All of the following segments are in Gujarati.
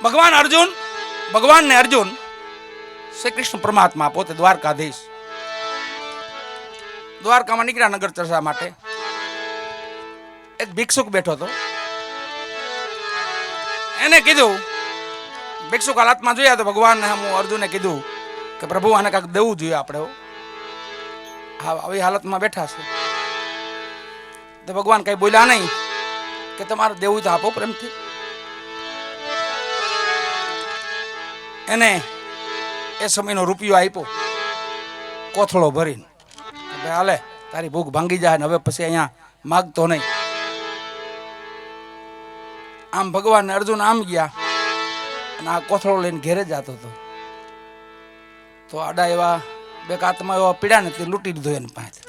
ભગવાન ને અર્જુન શ્રી કૃષ્ણ પરમાત્મા પોતે દ્વારકાધીશ દ્વારકામાં નીકળ્યા નગર ચર્ચા માટે. એક ભિક્ષુક બેઠો હતો. એને કીધું, ભિક્ષુક હાલતમાં જોયા તો ભગવાન અર્જુને કીધું કે પ્રભુ આને કાંઈક દેવું જોઈએ આપણે, આવી હાલતમાં બેઠા છે. તો ભગવાન કઈ બોલ્યા નહીં કે તમારે દેવું તો આપો પ્રેમથી. એને એ સમયનો રૂપિયો આપ્યો કોથળો ભરીને, હાલે તારી ભૂખ ભાંગી જાય ને હવે પછી અહીંયા માગતો નહીં. આમ ભગવાન ને અર્જુન આમ ગયા અને આ કોથળો લઈને ઘેરે જતો હતો. તો આડા એવા બે કાતમાં એવા પીડા ને તે લૂંટી લીધો એની પાસે.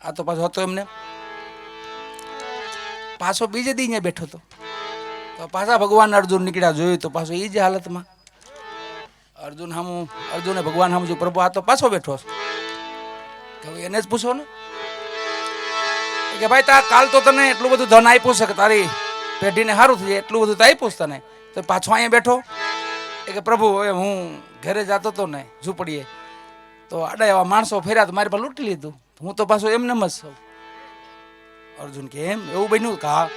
આ તો પાછો હતો એમને પાછો બીજે દી અહીંયા બેઠો હતો. તો પાછા ભગવાન અર્જુન નીકળ્યા, જોયું તો પાછો એ જ હાલતમાં. અર્જુને ભગવાન સામે પ્રભુ આ તો પાછો બેઠો છે. હવે એને જ પૂછો ને કે ભાઈ તા કાલ તો તને એટલું બધું ધન આપ્યું છે કે તારી પેઢીને સારું થઈ જાય, એટલું બધું તો આપ્યું છે તને, તો પાછો અહીંયા બેઠો. એ કે પ્રભુ હવે હું ઘરે જતો હતો ને ઝૂંપડીએ, તો આડા એવા માણસો ફેર્યા તો મારી પાસે લૂંટી લીધું, હું તો પાછો એમને જ છું. અર્જુન કે એમ એવું બન્યું? કા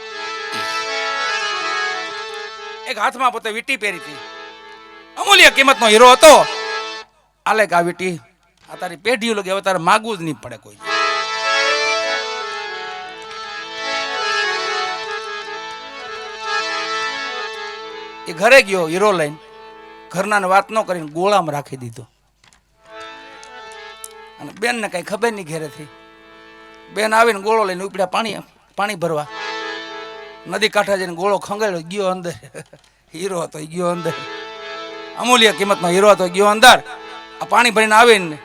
એક હાથમાં પોતે વીટી પહેરી હતી, અમૂલ્ય કિંમતનો હીરો હતો. આલે કે આ વીટી આ તારી પેઢીઓ લગે, હવે તારે માગવું જ નહીં પડે કોઈ. એ ઘરે ગયો હીરો લઈને, ઘરના વાત ન કરીને ગોળામાં રાખી દીધો. અને બેન ને કઈ ખબર નહીં ઘેરેથી. બેન આવીને ગોળો લઈને ઉપડ્યા પાણી ભરવા. નદી કાંઠે જઈને ગોળો ખંગાળ્યો, ગયો અંદર. હીરો હતો એ ગયો અંદર, અમૂલ્ય કિંમતનો હીરો હતો ગયો અંદર. આ પાણી ભરીને આવીને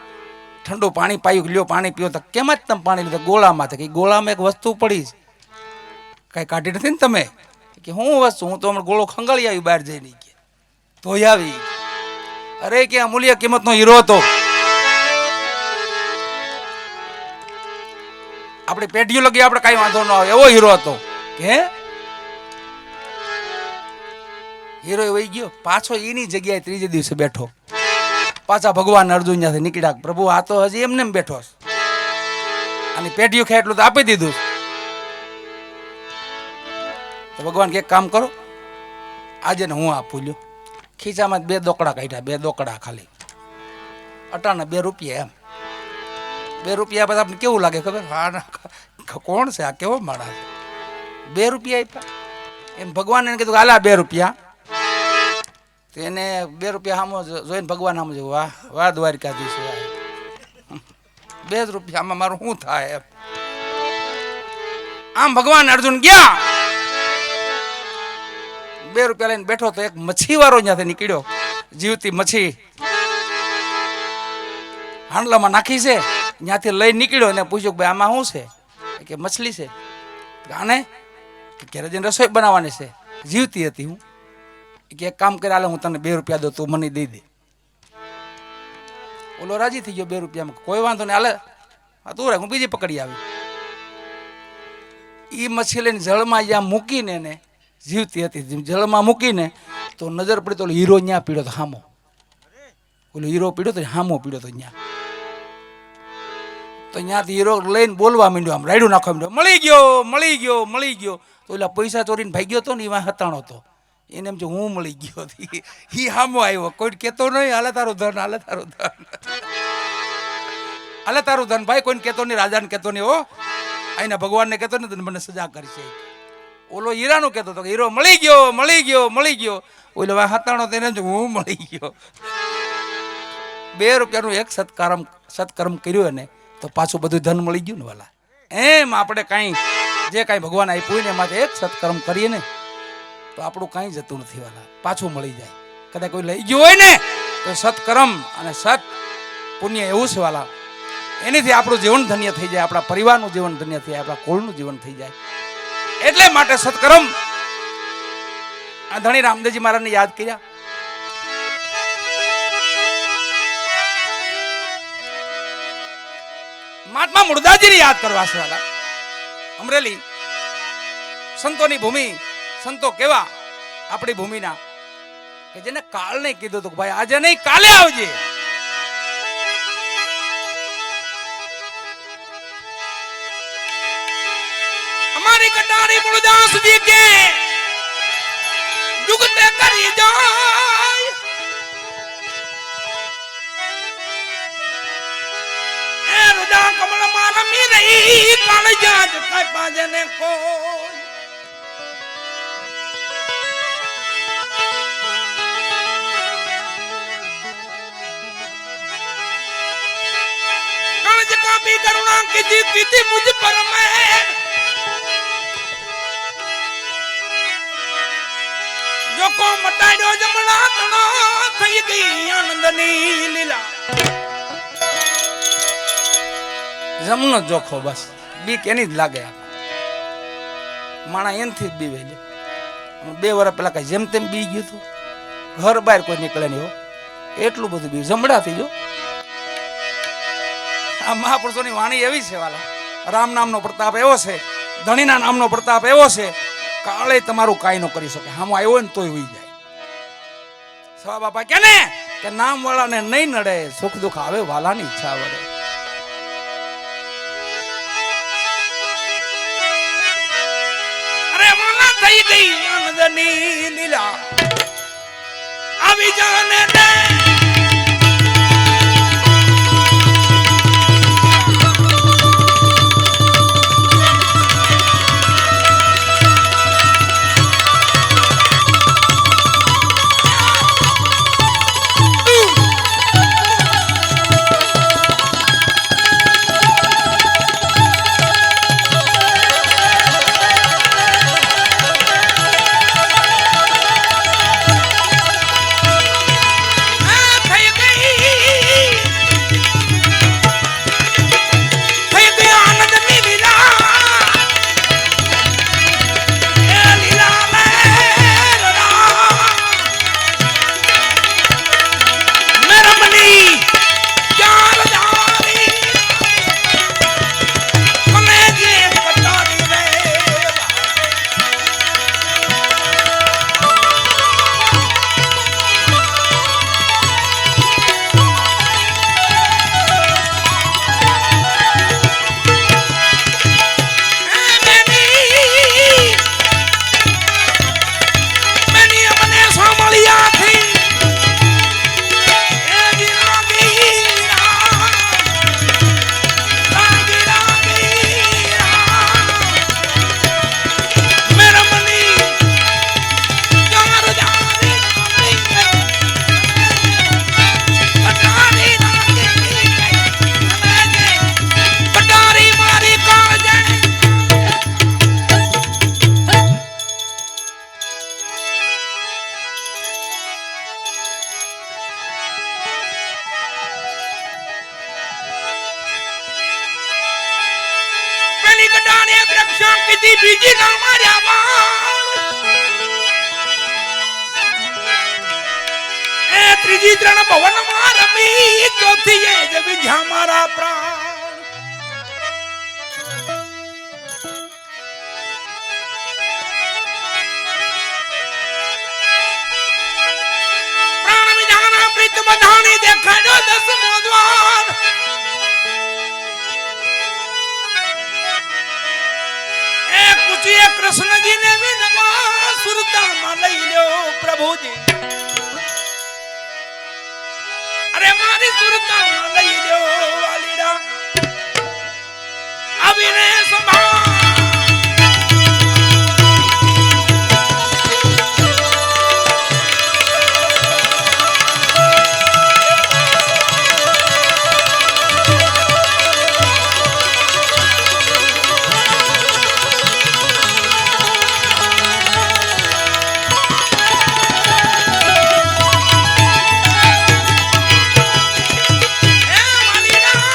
ઠંડુ પાણી પાયું, લ્યો પાણી પીવો. તો કેમ જ તમે પાણી લીધું? ગોળામાં. કે ગોળામાં એક વસ્તુ પડી છે, કઈ કાઢી નથી ને તમે? કે હું વસ્તુ? હું તો હમણાં ગોળો ખંગાળી આવી બહાર જઈને. કે ધોઈ આવી. અરે કે અમૂલ્ય કિંમતનો હીરો હતો, આપણી પેઢીઓ લગી આપણે કઈ વાંધો ન આવે એવો હીરો હતો. કે હીરો વહી ગયો. પાછો એની જગ્યાએ ત્રીજે દિવસે બેઠો. પાછા ભગવાન અર્જુન ત્યાંથી નીકળ્યા, પ્રભુ આ તો હજી એમને બેઠો અને પેઢીઓ ખાય એટલું તો આપી દીધું. તો ભગવાન કે કામ કરો, આજે ને હું આપું લ્યો. ખીચામાં 2 દોકડા કાઢ્યા, 2 દોકડા ખાલી, અટાણા 2 રૂપિયા. એમ 2 રૂપિયા પછી આપણે કેવું લાગે ખબર? હા કોણ છે આ, કેવો માણસ? 2 રૂપિયા આપ્યા. એમ ભગવાન એને કીધું હાલા 2 રૂપિયા. તો એને 2 રૂપિયા સામો જોઈને ભગવાન સામે જોયું, વાહ વાહ દ્વારકાધીશ, 2 રૂપિયામાં મારું શું થાય? એમ આમ ભગવાન અર્જુન ગયા, 2 રૂપિયા લઈને બેઠો. તો એક મચ્છી વાળો ત્યાંથી નીકળ્યો, જીવતી મચ્છી હાંડલામાં નાખી છે, ત્યાંથી લઈ નીકળ્યો. અને પૂછ્યું ભાઈ આમાં શું છે? કે મછલી છે. આને ઘરે જઈને રસોઈ બનાવવાની છે, જીવતી હતી. હું કે એક કામ કરે, હાલે હું તને 2 રૂપિયા દઉં, તું મને દઈ દે. ઓલો રાજી થઈ ગયો 2 રૂપિયામાં. કોઈ વાંધો નહીં, હાલે તું રાખ, હું બીજી પકડી આવી. એ મચ્છી લઈને જળમાં જ્યાં મૂકીને, એને જીવતી હતી જળમાં મૂકીને, તો નજર પડી તો હીરો ત્યાં પીડ્યો તો હામો. ઓલો હીરો પીડ્યો તો હામો પીડ્યો તો ત્યાં. તો ત્યાંથી હીરો લઈને બોલવા માંડ્યો, આમ રાયડું નાખવા માંડ્યો, મળી ગયો મળી ગયો મળી ગયો. તો ઓલા પૈસા ચોરીને ભાગ્યો હતો ને, એમાં હતાણો હતો. એને એમ છે હું મળી ગયો. એ હામો આવ્યો, કોઈ કહેતો નહીં હાલે તારું ધન, હાલે તારું ધન, હાલે તારું ધન. ભાઈ કોઈને કહેતો નહીં, રાજાને કહેતો નહીં, હો અહીંના ભગવાનને કહેતો નહીં, મને સજા કરશે. ઓલો હીરાનું કહેતો હતો કે હીરો મળી ગયો મળી ગયો મળી ગયો. ઓલો હતાણો તો એને હું મળી ગયો. 2 રૂપિયાનું એક સત્કર્મ કર્યું ને, તો પાછું બધું ધન મળી ગયું ને વાલા. એમ આપણે કાંઈ જે કાંઈ ભગવાન આપ્યું ને એમાંથી એક સત્કર્મ કરીએ ને, તો આપણું કાંઈ જતું નથી વાલા, પાછું મળી જાય. કદાચ કોઈ લઈ ગયું હોય ને, તો સત્કર્મ અને સત પુણ્ય એવું છે વાલા, એનીથી આપણું જીવન ધન્ય થઈ જાય, આપણા પરિવારનું જીવન ધન્ય થઈ જાય, આપણા કુળનું જીવન થઈ જાય. એટલે માટે સત્કર્મ આ ધણી રામદેવજી મહારાજને યાદ કર્યા. મહાત્મા મુર્દાજીને યાદ કરવા છે વાલા. અમરેલી સંતોની ભૂમિ, સંતો કેવા આપણી ભૂમિના કે જેને કાલને કીધું હતું કે ભાઈ આજે નહીં કાલે આવજે. અમારી કટારી મૂળદાસજી કે જુગતે કરી જાય એ રુદા કમળ માં રમી રહી કાળજા જ કઈ પાજે ને કોઈ काज का भी करुणा कीती मुझ पर मैं जो को मटाड्यो जमना तणो થઈ ગઈ આનંદની લીલા. જમનો જોખો બસ બીક એની જ લાગે. માણા એનથી જ બીવે છે. 2 વર્ષ પહેલા કઈ જેમ તેમ બી ગયું હતું. ઘર બહાર કોઈ નીકળે નહીં હો, એટલું બધું બી જમડાથી જો. આ મહાપુરુષોની વાણી એવી છે વાલા. રામ નામનો પ્રતાપ એવો છે, ધણીના નામનો પ્રતાપ એવો છે, કાળે તમારું કાંઈ ન કરી શકે. હામો આવ્યો ને તોય હોઈ જાય. સવા બાપા કે ને કે નામ વાળાને નહીં નડે, સુખ દુઃખ આવે વાલાની ઈચ્છા વડે. અરે વાલા થઈ ગઈ આનંદની લીલા આવી જાને દે. બીજી ના માર્યા એ ત્રીજી ત્રણ ભવન માં રમી ચોથી એ જ વિધ્યા મારા પ્રાણ. પ્રાણ વિધાના પ્રીત બધાની દેખાડ્યો 10મો દ્વાર. कृष्ण जी ने भी नवा सुरता में लई लो प्रभु जी. अरे मारी सुरता में लई लो वालीड़ा अभिने संभाल. Malina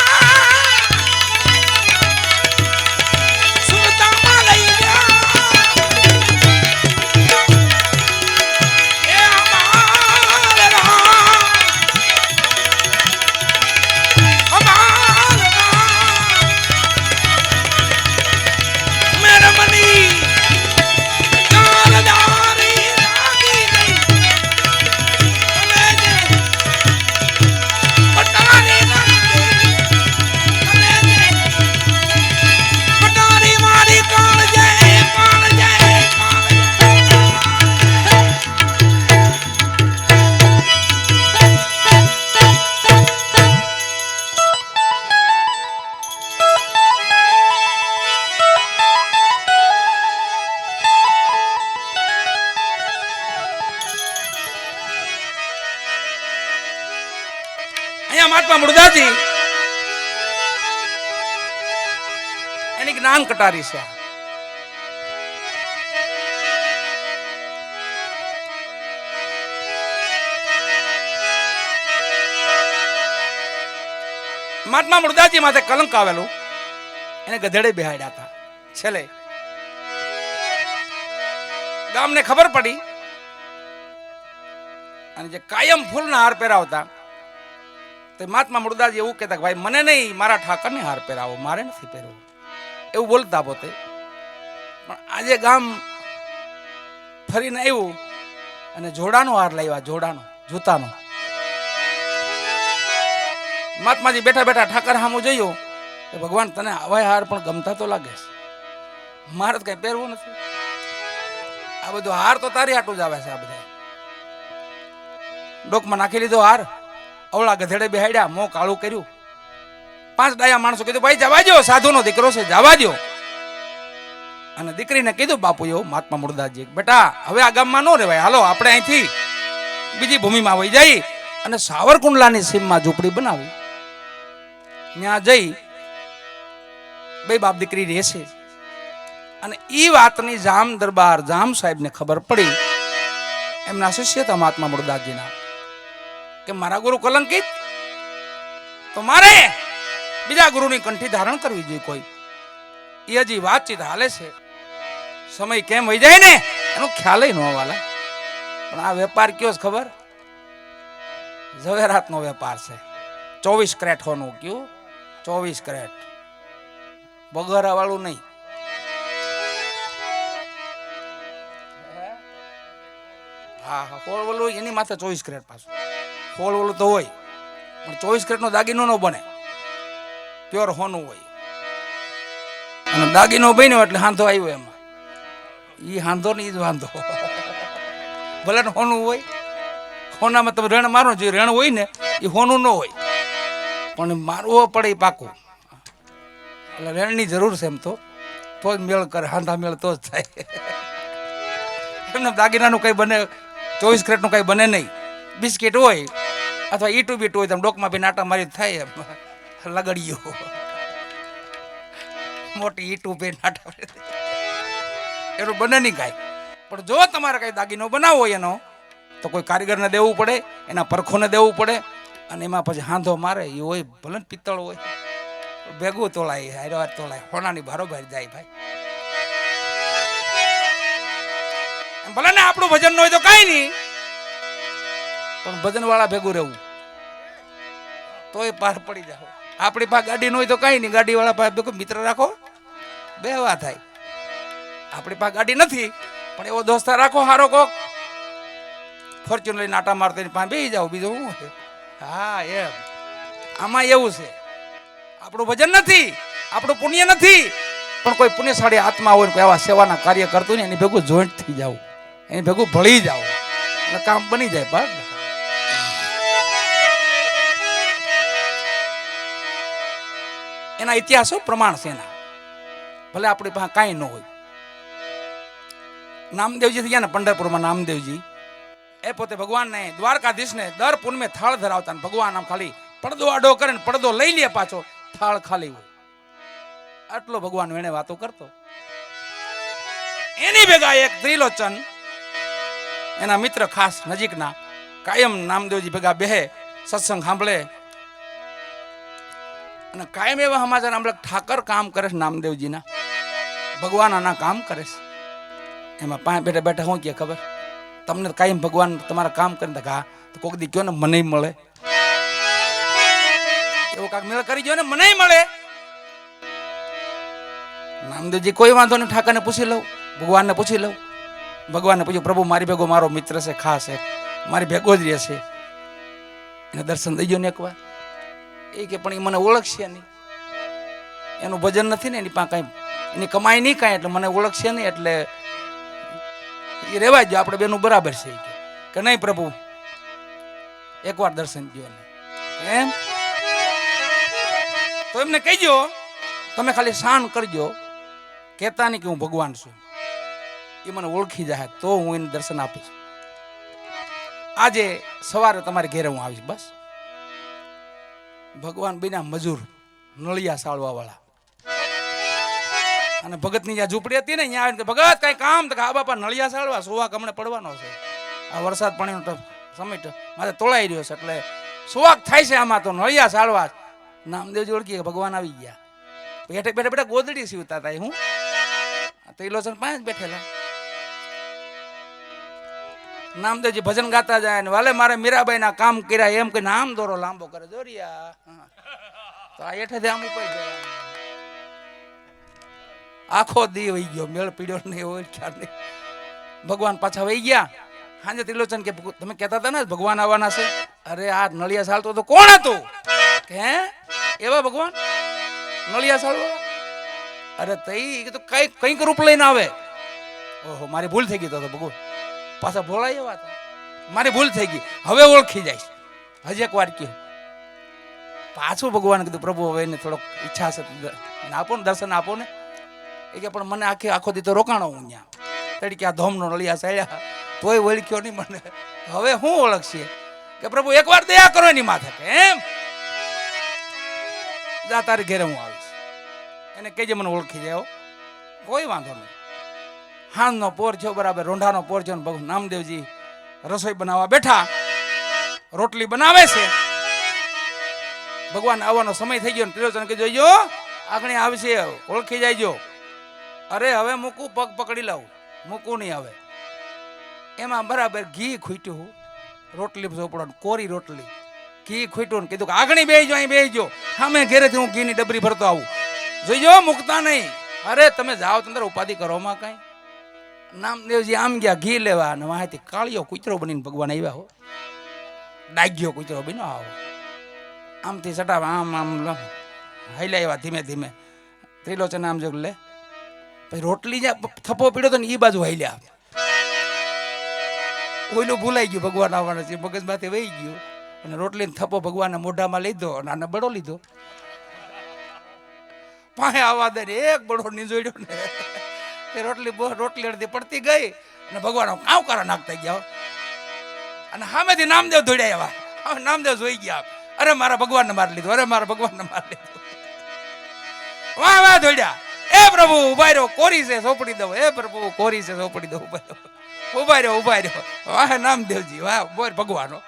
મહાત્મા મુરદાજી એની જ્ઞાન કટારી છે. મહાત્મા મુરદાજી માથે કલંક આવેલું, એને ગધેડે બેહાડ્યા હતા. છેલ્લે ગામને ખબર પડી અને જે કાયમ ફૂલના હાર પહેરાવતા તો મહાત્મા મુરદાજી એવું કહેતા કે ભાઈ મને નહીં, મારા ઠાકરને હાર પહેરાવો, મારે નથી પહેરવો, એવું બોલતા પોતે. પણ આજે ગામ ફરીને આવ્યું અને જોડાનો હાર લાવ્યા, જોડાનો જૂતાનો. મહાત્માજી બેઠા બેઠા ઠાકર સામું જોયું કે ભગવાન તને આવા હાર પણ ગમતા તો લાગે છે, મારે તો કઈ પહેરવું નથી. આ બધું હાર તો તારી આટલું જ આવે છે. આ બધા ડોકમાં નાખી લીધો હાર, અવળા ગધેડે બેહાડ્યા, મોં કાળું કર્યું. 5 ડાયા માણસો કીધું ભાઈ જવા દો, સાધુનો દીકરો છે, જવા દો. અને દીકરીને કીધું બાપુ એવું મહાત્મા મુરદાસજી, બેટા હવે આ ગામમાં ન રહેવાય, હાલો આપણે અહીંથી બીજી ભૂમિમાં વહી જઈ અને સાવરકુંડલાની સીમમાં ઝૂંપડી બનાવી, ત્યાં જઈ બે બાપ દીકરી રહેશે. અને એ વાતની જામ દરબાર જામ સાહેબને ખબર પડી, એમના શિષ્ય હતા મહાત્મા મુરદાસજીના, કે મારા ગુરુ કલંકિત, તો મારે બીજા ગુરુની કંઠી ધારણ કરવી જોઈએ કોઈ. એ હજી વાતચીત હાલે છે, સમય કેમ વહી જાય ને એનો ખ્યાલ ન વાલા. પણ આ વેપાર કયો છે ખબર? ઝવેરાતનો વેપાર છે. 24 કેરેટ હોનું કયું, 24 કેરેટ, બગરા વાળું નહીં. હા હા, હોળ વાળું એની માથે 24 કેરેટ પાછું. હોળ વાળું તો હોય પણ 24 કેરેટનો દાગીનો ન બને, પ્યોર હોનું હોય. અને દાગીનો બન્યો એટલે હાંધો આવ્યો એમાં, એ હાંધો ને એ જ વાંધો. ભલે ને હોનું હોય, હોનામાં તમે રેણ મારો, જે રેણ હોય ને એ હોનું ન હોય, પણ મારવો પડે એ પાકું. એટલે રેણની જરૂર છે એમ તો જ મેળ કરે, હાંધા મેળ તો જ થાય. એમને દાગીનાનું કંઈ બને, 24 કેરેટનું કંઈ બને નહીં. બિસ્કીટ હોય અથવા ઈટું બીટું હોય, તમે ડોકમાં બી નાટા મારી થાય એમ લગડીયો, મોટી ઈટું બે નાટા એનું બને નહીં કાંઈ. પણ જો તમારે કઈ દાગીનો બનાવવો હોય એનો, તો કોઈ કારીગરને દેવું પડે, એના પરખોને દેવું પડે, અને એમાં પછી હાંધો મારે એ હોય, ભલે ને પિત્તળ હોય, ભેગું તોલાય, હારો તોલાય, હોનાની બારોબાર જાય ભાઈ. ભલે ને આપણું ભજન ન હોય તો કઈ નહીં, પણ ભજન વાળા ભેગું રહેવું તોય પાર પડી જાઓ. આપણી પાસે ગાડી ન હોય તો કઈ નહીં, ગાડી વાળા પાસે ભેગું મિત્ર રાખો, બેવા થાય. આપણી પાસે ગાડી નથી પણ એવો દોસ્તાર રાખો હારો, કોક ફોર્ચ્યુન લઈને આટા મારતો એની પાસે બેસી જાઓ, બીજું શું છે? હા એમ આમાં એવું છે, આપણું ભજન નથી, આપણું પુણ્ય નથી, પણ કોઈ પુણ્યશાળી આત્મા હોય, કોઈ આવા સેવાના કાર્ય કરતું ને એની ભેગું જોઈન્ટ થઈ જાવ, એની ભેગું ભળી જાવ, એટલે કામ બની જાય. બાદ એના ઇતિહાસો પ્રમાણ છે એના, ભલે આપણી પાસે કાંઈ ન હોય. નામદેવજી થઈ ગયા ને પંઢરપુરમાં, નામદેવજી એ પોતે ભગવાનને, દ્વારકાધીશને દર પૂનમે થાળ ધરાવતા. ભગવાન આમ ખાલી પડદો આડો કરે ને પડદો લઈ લે પાછો, થાળ ખાલી હોય, આટલો ભગવાન વેણે વાતો કરતો. એની ભેગા એક ત્રિલોચન, એના મિત્ર ખાસ નજીકના, કાયમ નામદેવજી ભેગા બેહે, સત્સંગ સાંભળે, અને કાયમ એવા સમાચાર સાંભળે ઠાકર કામ કરે છે નામદેવજીના, ભગવાન આના કામ કરે છે. એમાં પાંચ બેઠા બેઠા શું કે ખબર? તમને કાયમ ભગવાન તમારા કામ કરીને હા, તો કોક દી કયો ને મને મળે, એવો કાંક મેળ કરી ગયો ને મને મળે. નામદેવજી કોઈ વાંધો નહીં, ઠાકરને પૂછી લઉં, ભગવાનને પૂછી લઉં. ભગવાનને પૂછ્યું, પ્રભુ મારી ભેગો મારો મિત્ર છે, ખાસ છે, મારી ભેગો જ રહેશે, એને દર્શન દઈ ગયો ને એકવાર. એ કે પણ એ મને ઓળખશે નહીં, એનું ભજન નથી ને, એની પાસે કાંઈ, એની કમાઈ નહીં કાંઈ, એટલે મને ઓળખશે નહીં, એટલે એ રહેવા જ, આપણે બેનું બરાબર છે કે નહીં પ્રભુ, એકવાર દર્શન દો ને. એમ તો એમને કહીજો, તમે ખાલી શાન કરજો, કહેતા નહીં કે હું ભગવાન છું, એ મને ઓળખી જાય તો હું એને દર્શન આપીશ. આજે સવારે તમારે ઘેરે હું આવીશ, બસ. ભગવાન બીના મજૂર નળિયા સાળવા વાળા અને ભગતની જ્યાં ઝૂંપડી હતી ને ત્યાં આવીને ભગત કઈ કામ તો આ બાપા નળિયા સાળવા સુવાક હમણે પડવાનો છે, આ વરસાદ પાણીનો સમય મારે તોળાઈ રહ્યો છે એટલે સુવાક થાય છે આમાં, તો નળિયા સાળવા. નામદેવજી ઓળખી કે ભગવાન આવી ગયા. બેઠે બેઠે બેઠા ગોદડી સીવતા હતા. હું ત્રિલોચન પાંચ બેઠેલા. નામદેવજી ભજન ગાતા જાય ને વાલે મારે મીરાબાઈ ના કામ કર્યા એમ કે નામ દોરો લાંબો કરે દોરિયા, તો આ હેઠેથી આમ ઉપર ગયા. આખો દી વહી ગયો, મેળ પીડ્યો નહીં હોય ખ્યાલ નહીં. ભગવાન પાછા વહી ગયા. હાજે ત્રિલોચન કે તમે કહેતા હતા ને ભગવાન આવવાના છે, અરે આ નળિયા સાલતો તો કોણ હતું કે હે એવા ભગવાન નળિયા સાલવો? અરે તઈ તો કઈક રૂપ લઈને આવે. ઓહો મારી ભૂલ થઈ ગઈ. તો ભગવાન પાછા ભોળાય એવા હતા. મારી ભૂલ થઈ ગઈ, હવે ઓળખી જાય. હજી એક વાર કયો પાછું ભગવાન કીધું પ્રભુ હવે એને થોડોક ઈચ્છા છે આપો ને દર્શન આપો ને. એ કે પણ મને આખો દી તો રોકાણો હું ત્યાં તડીકે આ ધોમનો નળિયા સાળ્યા તોય ઓળખ્યો નહીં મને. હવે હું ઓળખશે કે પ્રભુ એકવાર દયા કરો એની માથે કે એમ જા તારી ઘેરે હું આવીશ. એને કહેજે મને ઓળખી જાય, કોઈ વાંધો નહીં. હાંજનો પોર થયો બરાબર, રોંઢાનો પોર થયો ને ભગવાન નામદેવજી રસોઈ બનાવવા બેઠા, રોટલી બનાવે છે. ભગવાન આવવાનો સમય થઈ ગયો ને ત્રિલોચન કે જોઈજો આગળ આવશે, ઓળખી જાયજો. અરે હવે મૂકું, પગ પકડી લાવું, મૂકું નહીં હવે. એમાં બરાબર ઘી ખૂટ્યું, રોટલી ચોપડો કોરી રોટલી, ઘી ખૂટ્યું ને કીધું કે આગળ બેસજો, અહીં બેસજો. સામે ઘેરેથી હું ઘીની ડબરી ભરતો આવું, જોઈજો મૂકતા નહીં. અરે તમે જાઓ અંદર ઉપાધિ કરોમાં કઈ. નામદેવજી આમ ગયા ઘી લેવા અને વાંથી કાળિયો કૂતરો બનીને ભગવાન આવ્યા. હો ડાગ્યો કૂતરો બન્યો. આવો આમથી સટાવા આમ આમ હાલ્યા આવ્યા ધીમે ધીમે. ત્રિલોચન આમ જો લે પછી રોટલી જ્યાં થપ્પો પીડ્યો તો ને એ બાજુ હાલ્યા. ઓઈલું ભૂલાઈ ગયું ભગવાન આવવાના છે, મગજમાંથી વહી ગયું અને રોટલીને થપ્પો ભગવાનના મોઢામાં લીધો અને આને બળો લીધો. પાસે આવવા દે એક બળો નીંજોડ્યો ને એ રોટલી અડધી પડતી ગઈ અને ભગવાન કાવ કરા નાખતા ગયા. અને સામેથી નામદેવ દોડ્યા આવ્યા. નામદેવ જોઈ ગયા, અરે મારા ભગવાનને મારી લીધો, અરે મારા ભગવાનને મારી લીધો. વાહ વાહ દોડ્યા. એ પ્રભુ ઉભા રહ્યો, કોરી છે સોપડી દો. એ પ્રભુ કોરી છે સોપડી દો. ઉભા રહ્યો ઉભા રહ્યો. વાહ નામદેવજી વાહ. બોલ ભગવાનો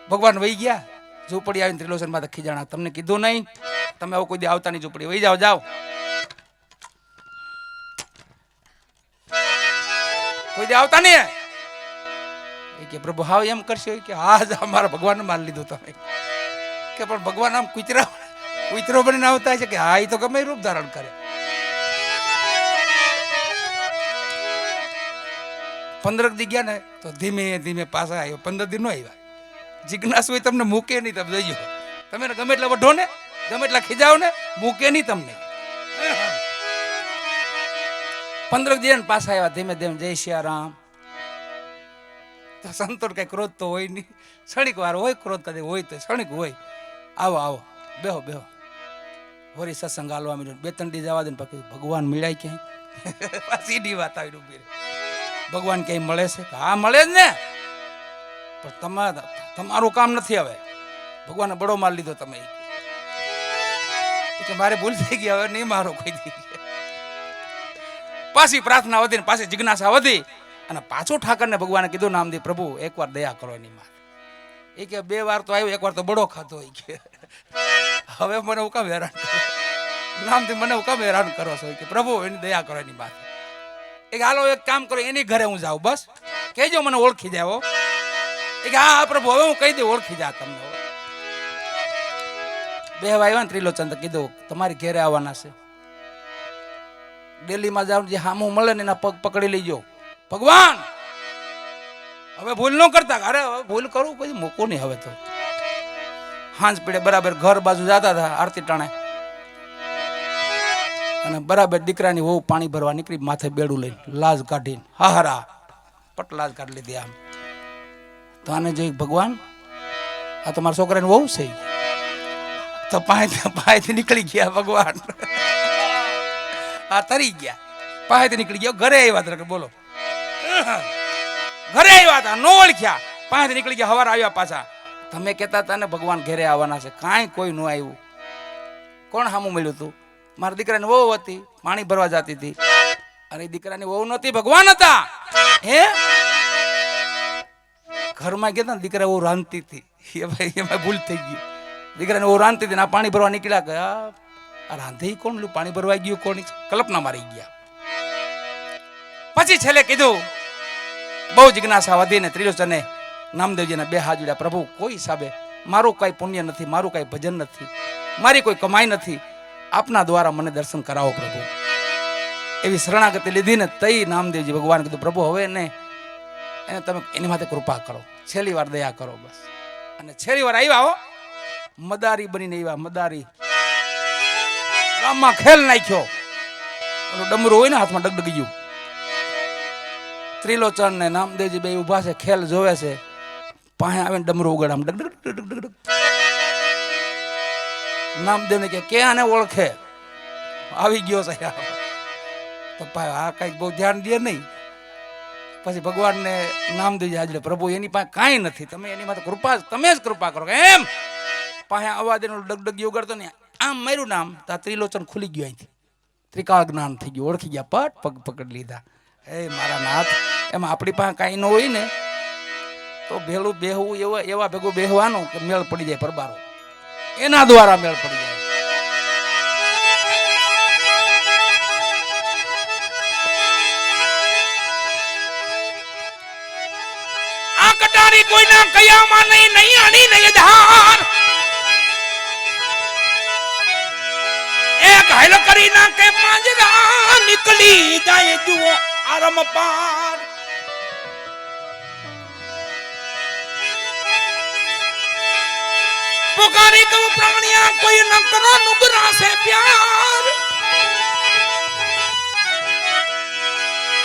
ભગવાન વહી ગયા. ઝૂંપડી આવીને ત્રિલોચન માં ખીજાણા, તમને કીધું નહીં તમે આવું કોઈ દી આવતા નહીં ઝૂંપડી, વહી જાઓ જાઓ. કોઈ દી આવતા નહીં. એ કે પ્રભુ હાવ એમ કરશે કે હા જ મારા ભગવાનને મારી લીધું તમે. કે પણ ભગવાન આમ કૂતરો બનીને આવતા છે કે હા એ તો ગમે રૂપ ધારણ કરે. 15 દી ગયા ને તો ધીમે ધીમે પાછા આવ્યો. 15 દી નો આવ્યા. જિજ્ઞાસુ તમને મૂકે નહીં. તમે જોઈજો, તમે ગમે એટલા વઢો ને ગમે એટલા ખીજાવ ને મૂકે નહીં તમને. 15 દી ને પાછા આવ્યા ધીમે ધીમે. જય સિયારામ. સંતોર કઈ ક્રોધ તો હોય નહીં, ક્ષણિક વાર હોય ક્રોધ, કદી હોય તો ક્ષણિક હોય. આવો આવો બેહો બેહો. હોરી સત્સંગ હાલવા મળ્યો. 2-3 દી જવા દે ને પછી ભગવાન મળ્યા ક્યાંય. સીધી વાત આવી ઉભી રહી. ભગવાન ક્યાંય મળે છે? હા મળે જ ને, પણ તમારું કામ નથી. હવે ભગવાને બડો માર લીધો તમે. કે મારે ભૂલ થઈ ગઈ, હવે નહીં મારો કોઈ દી. પાછી પ્રાર્થના વધી ને પાછી જિજ્ઞાસા વધી અને પાછો ઠાકરને ભગવાને કીધું નામદેવ પ્રભુ એકવાર દયા કરો એની માં. એ કે 2 વાર તો આવ્યો, 1 વાર તો બડો ખાતો હોય કે હવે મને હું કામ હેરાન કરો નામદેવ, મને હું કામ હેરાન કરો છો કે પ્રભુ એની દયા કરો એની માથે. એ કે હાલો એક કામ કરો, એની ઘરે હું જાઉં, બસ કહેજો મને ઓળખી જાય. એ કે હા પ્રભુ હવે હું કહી દઉં ઓળખી જા તમને. 2 આવ્યા ને ત્રિલોચન કીધું તમારી ઘેરે આવવાના છે. દિલ્હીમાં જાવ જે હામું મળે ને એના પગ પકડી લેજો. ભગવાન હવે ભૂલ ન કરતા. અરે હવે ભૂલ કરું પછી મૂકું નહીં હવે તો. હાંજ પીડે બરાબર ઘર બાજુ જતા હતા આરતી ટાણે અને બરાબર દીકરાની વહુ પાણી ભરવા નીકળી, માથે બેડું લઈને લાજ કાઢીને હારા પટ લાજ કાઢી લીધી. આમ તો આને જોઈ ભગવાન આ તો મારા છોકરાની વહુ છે. તો પાયેથી નીકળી ગયા ભગવાન. આ તરી ગયા, પાયેથી નીકળી ગયા. ઘરે આવ્યા હતા બોલો, ઘરે આવ્યા હતા નો ઓળખ્યા. પાયેથી નીકળી ગયા. હવાર આવ્યા પાછા તમે કહેતા હતા ને ભગવાન ઘેરે આવવાના છે, કાંઈ કોઈ ન આવ્યું. કોણ સામું મળ્યું હતું? મારા દીકરાની વહુ હતી, પાણી ભરવા જતી હતી. અરે દીકરાની વહુ નહોતી, ભગવાન હતા. હે ઘરમાં ગયા ને દીકરા વહુ રાંધતી હતી, એમાં ભૂલ થઈ ગઈ. દીકરાને વહુ રાંધતી હતી ને આ પાણી ભરવા નીકળ્યા કે આ રાંધે કોણ? પાણી ભરવા ગયું કોણ? કલ્પના મારી ગયા. પછી છેલ્લે કીધું, બહુ જિજ્ઞાસા વધીને ત્રિલોચને નામદેવજીને બે હાથ જોડ્યા. પ્રભુ, કોઈ હિસાબે મારું કઈ પુણ્ય નથી, મારું કઈ ભજન નથી, મારી કોઈ કમાઈ નથી, આપના દ્વારા મને દર્શન કરાવો પ્રભુ. એવી શરણાગતિ લીધી ને તઈ નામદેવજી ભગવાન કીધું, પ્રભુ હવે એને તમે એની માટે કૃપા કરો, છેલ્લી વાર દયા કરો બસ. અને છેલ્લી વાર આવ્યા હો, મદારી બનીને આવ્યા. મદારી ગામમાં ખેલ નાખ્યો. ડમરું હોય ને હાથમાં ડગડગી ગયું. ત્રિલોચન ને નામદેવજી બે ઉભા છે, ખેલ જોવે છે. પાસે આવીને ડમરું ઉગાડ, આમ ડગ. નામદેવને કે આને ઓળખે? આવી ગયો છે. તો આ કઈક બહુ ધ્યાન દે નહીં. પછી ભગવાનને નામદેવજી હાજર, પ્રભુ એની પાસે કાંઈ નથી, તમે એની માટે કૃપા, તમે જ કૃપા કરો. એમ પાસે અવાજ એનો ડગડગી ઉગાડતો ને આમ માર્યું નામ, તો ત્રિલોચન ખુલી ગયો. અહીંથી ત્રિકાળ જ્ઞાન થઈ ગયું, ઓળખી ગયા, પટ પગ પકડી લીધા. એ મારા નાથ, એમાં આપણી પાસે કાંઈ ન હોય ને તો ભેલું બેહવું, એવા ભેગું બેહવાનું કે મેળ પડી જાય. પરબારો એના દ્વારા મેળ પડી જાય. આ કટારી કોઈના કયામાં નહીં, નહીં આની નહીં ધાર. એક હાલ કરી નાખે માંજરા, નીકળી જાય જુઓ આરમ પાર. પુકારી કહું પ્રાણિયા, કોઈ ન કરો નુગરા સે પ્યાર.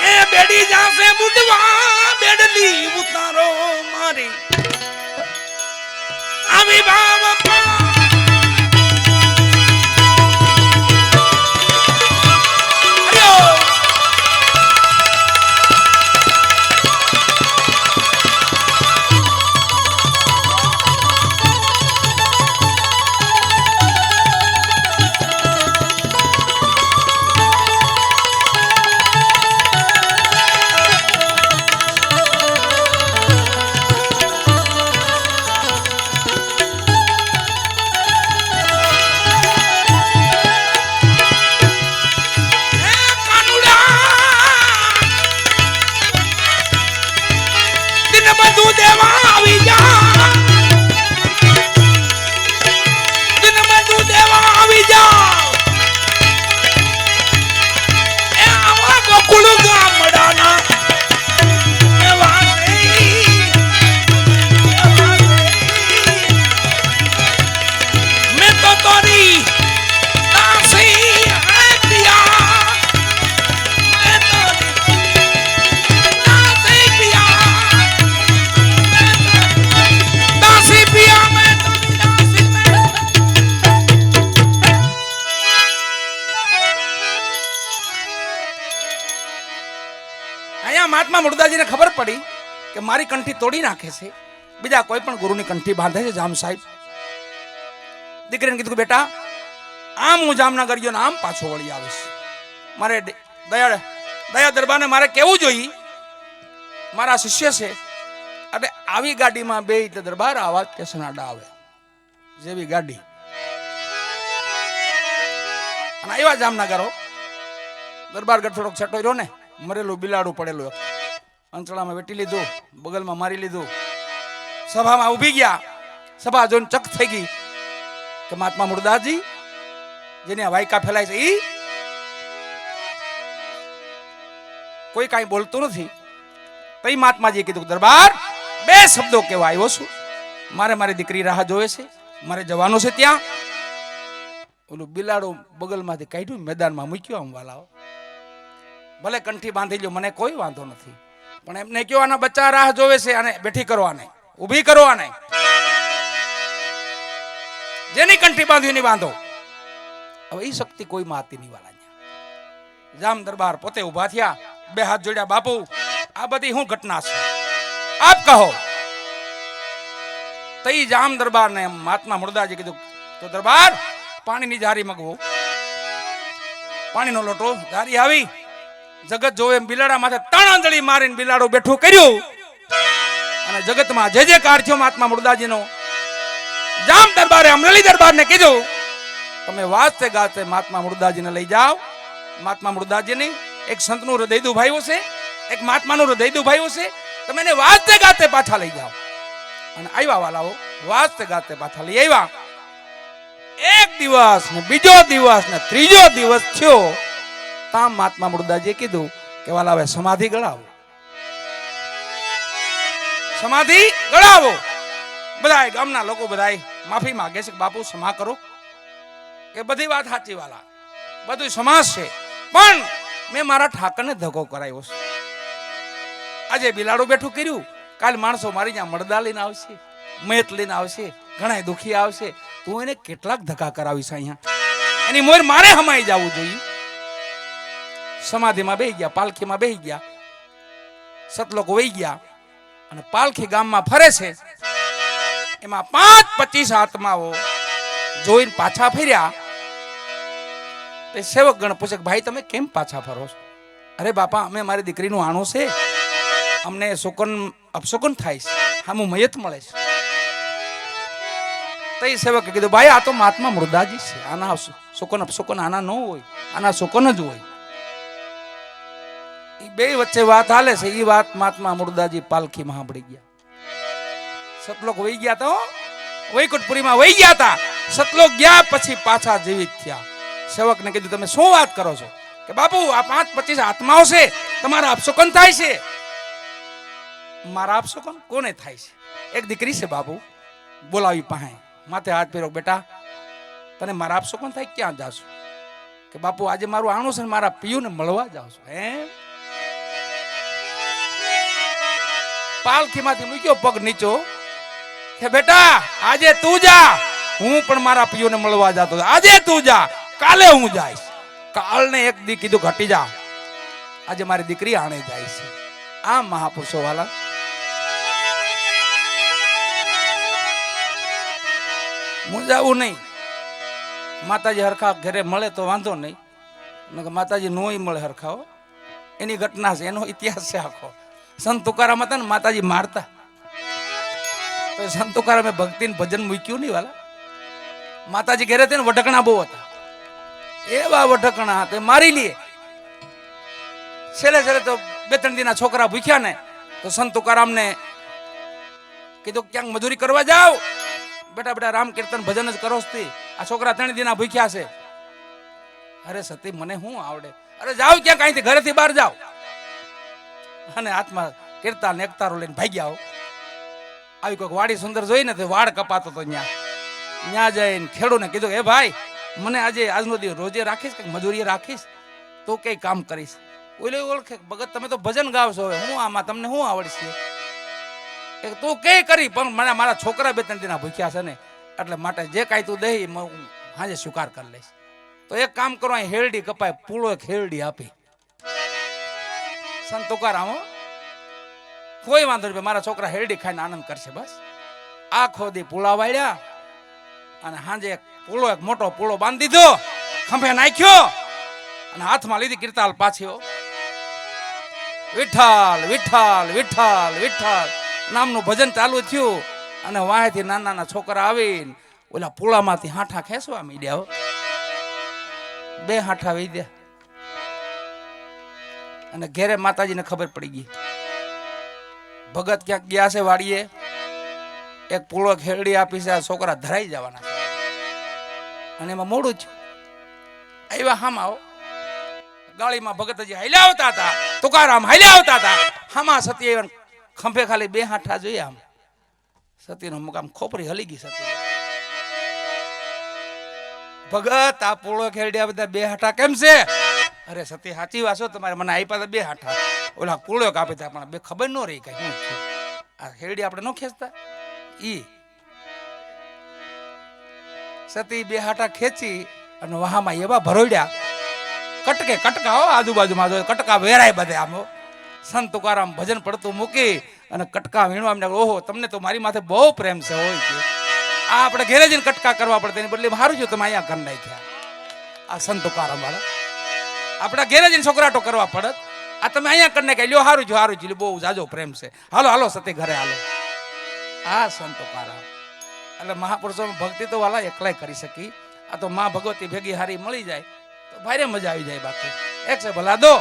એ બેડી જાસે બુડવા, બેડલી ઉતારો મારી આવી ભાવ પાર. મહાત્મા મુર્દાજીને ખબર પડી કે મારી કંઠી તોડી નાખે છે, બીજા કોઈ પણ ગુરુની કંઠી બાંધે છે. જામ સાહેબ દીકરીને કીધું, બેટા આમ હું જામનગર ગયો ને આમ પાછો વળી આવીશ. મારે દયા દરબારને મારે કેવું જોઈએ, મારા શિષ્ય છે. એટલે આવી ગાડીમાં બે દરબાર આવા સ્ટેશન આડા આવે જેવી ગાડી. અને આવ્યા જામનગરો, દરબારગઢ થોડોક છટો રહ્યો ને, મરેલું બિલાડું પડેલું અંચળામાં વેટી લીધું, બગલમાં મારી લીધું. સભામાં ઉભી ગયા. સભા જોઈને ચક થઈ ગઈ કે મહાત્મા મુર્દાજી જેને વાયકા ફેલાય છે ઈ કોઈ કાંઈ બોલતું નથી. તઈ મહાત્માજીએ કીધું, દરબાર બે શબ્દો કેવા આવ્યો છું. મારી દીકરી રાહ જોવે છે, મારે જવાનું છે ત્યાં. ઓલું બિલાડું બગલમાંથી કાઢ્યું, મેદાનમાં મૂક્યો. આમ વાલાઓ ભલે કંઠી બાંધી લ્યો, મને કોઈ વાંધો નથી, પણ એમને કયો આના બચ્ચા રાહ જોવે છે, આને બેઠી કરવાને, ઊભી કરવાને. જેની કંઠી બાંધી એની બાંધો. હવે એ શક્તિ કોઈમાં હતી નહીં વાલા. જામ દરબાર પોતે ઉભા થયા, બે હાથ જોડ્યા. બાપુ, આ બધી શું ઘટના છે, આપ કહો. તઈ જામ દરબાર ને મહાત્મા મુર્દાજી કીધું તો દરબાર પાણીની જારી મગવો. પાણીનો લોટો જારી આવી. જગત જોવે એમ બિલાડા માથે ત્રણ આંધળી મારીને બિલાડું બેઠું કર્યું અને જગતમાં જે જે કાર થયો મહાત્મા મુર્દાજીનો. જામ દરબારે અમરેલી દરબારને કીધું તમે વાજતે ગાતે મહાત્મા મુર્દાજીને લઈ જાઓ. મહાત્મા મુર્દાજીની એક સંતનું હૃદય દુભાયું છે, એક મહાત્માનું હૃદય દુભાયું છે. તમે એને વાજતે ગાતે પાછા લઈ જાઓ. અને આવ્યા વાલાઓ વાજતે ગાતે પાછા લઈ આવ્યા. એક દિવસ ને બીજો દિવસ ને ત્રીજો દિવસ થયો. તામ મહાત્મા મુર્દાજીએ કીધું કે વાલા હવે સમાધિ ગળાવો, સમાધિ ગળાવો. બધાય ગામના લોકો બધાય માફી માંગે છે કે બાપુ ક્ષમા કરો, કે બધી વાત સાચી વાલા, બધું સમાજ છે, પણ મેં મારા ઠાકરને ધક્કો કરાવ્યો છે. આજે બિલાડું બેઠું કર્યું, કાલ માણસો મારી ત્યાં મળદા લઈને આવશે, મેટ લઈને આવશે, ઘણા દુખી આવશે. તું એને કેટલાક ધક્કા કરાવીશ અહીંયા? એની મોર મારે હમાઈ જવું જોઈએ. સમાધિમાં બેહી ગયા, પાલખીમાં બેહી ગયા, સતલોક વહી ગયા અને પાલખી ગામમાં ફરે છે. એમાં 5-25 આત્માઓ જોઈને પાછા ફર્યા. તે સેવક ગણ પૂછે ભાઈ તમે કેમ પાછા ફરો છો? અરે બાપા અમે મારી દીકરીનું આણું છે, અમને શુકન અપશુકન થાય છે, હામું મયત મળે છે. તો એ સેવકે કીધું ભાઈ આ તો મહાત્મા મુર્દાજી છે, આના શુકન અપશુકન આના ન હોય, આના શુકન જ હોય. એ બે વચ્ચે વાત હાલે છે. એ વાત મહાત્મા મુર્દાજી પાલખીમાં સાંભળી ગયા. સતલોક વહી ગયા તો વૈકુંઠપુરીમાં વહી ગયા હતા. સતલોક ગયા પછી પાછા જીવિત થયા. સેવકને કીધું તમે શું વાત કરો છો? કે બાપુ આ 5-25 આત્માઓ છે, તમારા અપશુકન થાય છે. મારા અપશુકન કોને થાય છે? એક દીકરી છે બાપુ, બોલાવી પાસે માથે હાથ ફેરો, બેટા તને મારા અપશુકન થાય ક્યાં જાશો? કે બાપુ આજે મારું આણું છે, મારા પિયુને મળવા જાવ છો. હે પાલખીમાંથી મૂક્યો પગ નીચો કે બેટા આજે તું જા, હું પણ મારા પિયુને મળવા જતો. આજે તું જા, કાલે હું જઈશ. કાલને એક દી કીધું ઘટી જા, આજે મારી દીકરી આણે જાય છે. આ મહાપુરુષો વાલા મૂંઝાવું નહીં. માતાજી હરખા ઘરે મળે તો વાંધો નહીં, માતાજી નોય મળે હરખાઓ. એની ઘટના છે, એનો ઇતિહાસ છે આખો. સંત તુકારામ હતા ને માતાજી મારતા, તો સંત તુકારામે ભક્તિ ભજન મૂક્યું નહીં વાલા. માતાજી ઘરે ને વઢકણા બહુ હતા, એવા વઢકણા તે મારી લે. છેલ્લે છેલ્લે તો 2-3 દિના છોકરા ભૂખ્યા ને, તો સંત તુકારામને કીધું ક્યાંક મજૂરી કરવા જાવ. બેટા બેટા રામ કીર્તન ભજન જ કરો છો. આ છોકરા 3 દિના ભૂખ્યા છે. અરે સતી મને શું આવડે? અરે જાવ ક્યાંક અહીંથી ઘરેથી બહાર જાવ. અને હાથમાં કીર્તન એકતારો લઈને ભાગ્યા. આવી કોઈક વાડી સુંદર જોઈ ને તો વાડ કપાતો તો ત્યાં જઈને ખેડૂને કીધું હે ભાઈ મને આજે આજનો દિવસ રોજે રાખીશ કે મજૂરી રાખીશ તો કઈ કામ કરીશ? ઓલે ઓળખે ભગત તમે તો ભજન ગાવ છો, હવે હું આમાં તમને શું આવડશે? તું કઈ કરી પણ મને મારા છોકરા 2-3 દિના ભૂખ્યા છે ને, એટલે માટે જે કાંઈ તું દઈ હું હાજે સ્વીકાર કરી લઈશ. તો એક કામ કરો, અહીં હેરડી કપાય, પૂળો એક હેરડી આપી. સંત તુકારામ કોઈ વાંધો નહીં, મારા છોકરા હેરડી ખાઈને આનંદ કરશે. બસ આખો દી પૂળા વાળ્યા અને હાંજે એક પૂળો, એક મોટો પૂળો બાંધી દીધો, ખંભે નાખ્યો અને હાથમાં લીધી કીર્તાલ પાછી. વિઠ્ઠલ વિઠ્ઠલ વિઠ્ઠલ વિઠ્ઠલ નામનું ભજન ચાલુ થયું. અને વાંહેથી નાના નાના છોકરા આવીને ઓલા પૂળામાંથી હાંઠા ખેંચવા માંડ્યા. 2 હાંઠા વૈદ્યા અને ઘેરે માતાજીને ખબર પડી ગઈ. ભગત ક્યાંક ગયા છે વાડીએ, એક પૂળો ખેરડી આપી છે, આ છોકરા ધરાઈ જવાના છે. અને એમાં મોડું જ આવ્યા. હામાં ગાળીમાં ભગત હજી હાલ્યા આવતા હતા, તુકારામ હાલ્યા આવતા હતા. હામાં સતી આવ્યા, ખંભે ખાલી 2 હાંઠા જોયા. આમ સતીનો મુકામ ખોપરી હલી ગઈ. સતી ભગત આ પૂળો ખેરડ્યા બધા 2 હાંઠા કેમ છે? અરે સતી સાચી વાસો તમારે, મને આપ્યા હતા 2 હાંઠા, ઓલા પૂળો કાપી હતા પણ 2 ખબર ન રહી કઈ શું થયું. આ ખેરડી આપણે ન ખેંચતા. ઈ સતી 2 હાંઠા ખેંચી અને વહામાં એવા ભરોડ્યા, કટકે કટકા હો આજુબાજુમાં જો કટકા વેરાય બધે. આમ સંત તુકારામ ભજન પડતું મૂકી અને કટકા વીણવા એમને ઓહો તમને તો મારી માથે બહુ પ્રેમ છે હોય કે આ આપણે ઘેરે જઈને કટકા કરવા પડે એની બદલે સારું જો તમે અહીંયા કરી નાખ્યા આ સંતો કારમ વાળા આપણા ઘેરે જઈને છોકરાટો કરવા પડત આ તમે અહીંયા કરી નાખ્યા લ્યો સારું છે બહુ જાજો પ્રેમ છે હાલો હાલો સતે ઘરે હાલો આ સંતો કારમ એટલે મહાપુરુષોમાં ભક્તિ તો વાલા એકલાય કરી શકી આ તો માં ભગવતી ભેગી હારી મળી જાય તો ભારે મજા આવી જાય બાકી એક છે ભલા દો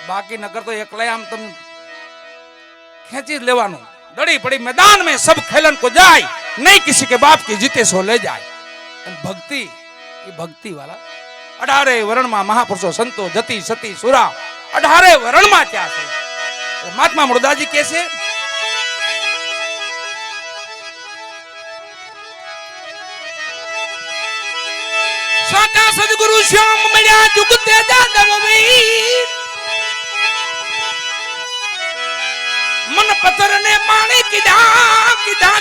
बाकी नगर तो एकला आम तुम खेची लेवानो डड़ी पड़ी मैदान में सब खेलन को जाए नहीं किसी के बाप की जीते सो ले जाए भक्ति ये भक्ति वाला 18 वर्ण में महापुरुषो संतो जति सती सुरा 18 वर्ण में क्या है तो महात्मा मुर्दाजी कैसे साका सदगुरु श्याम मिल्या जुगते जादव वीर मन पत्थर ने पानी किधा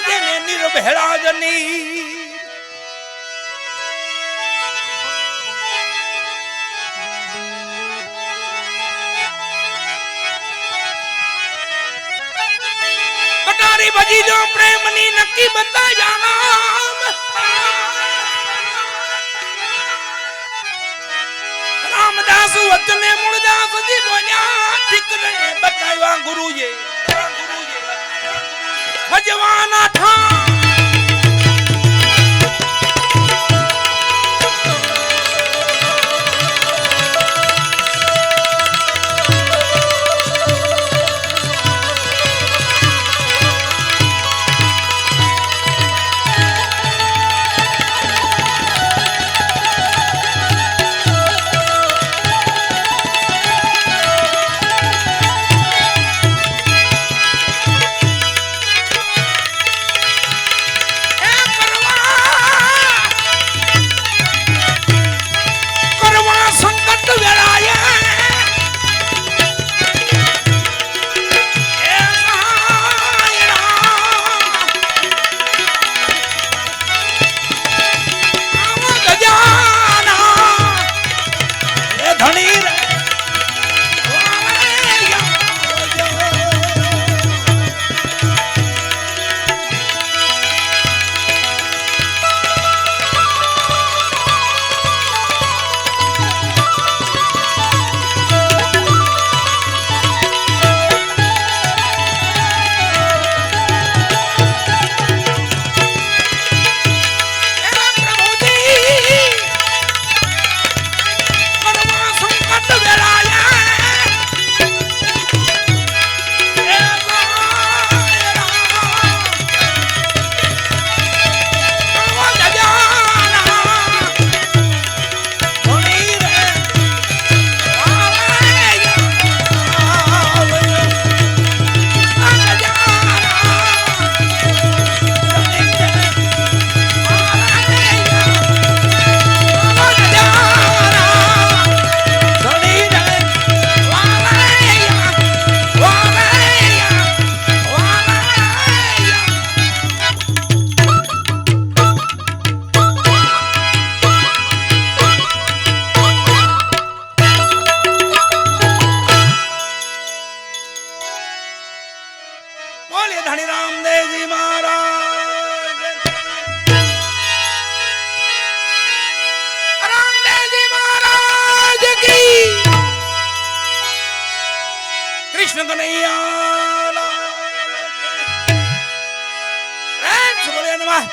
देने निर्भेड़ा जनी कटारी बजी जो प्रेमनी नक्की बता जाना रामदास वचने मुड़दास जी बोल्या ठीक रहे बताया गुरु ये भजवाना था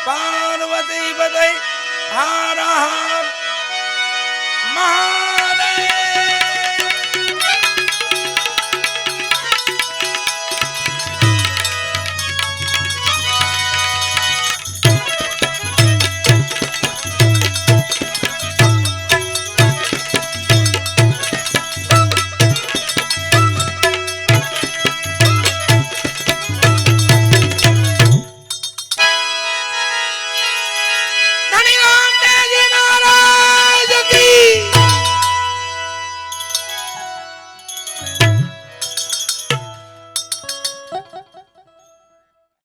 पार्वती बदई हार हार महादेव धनी राम देव जी महाराज की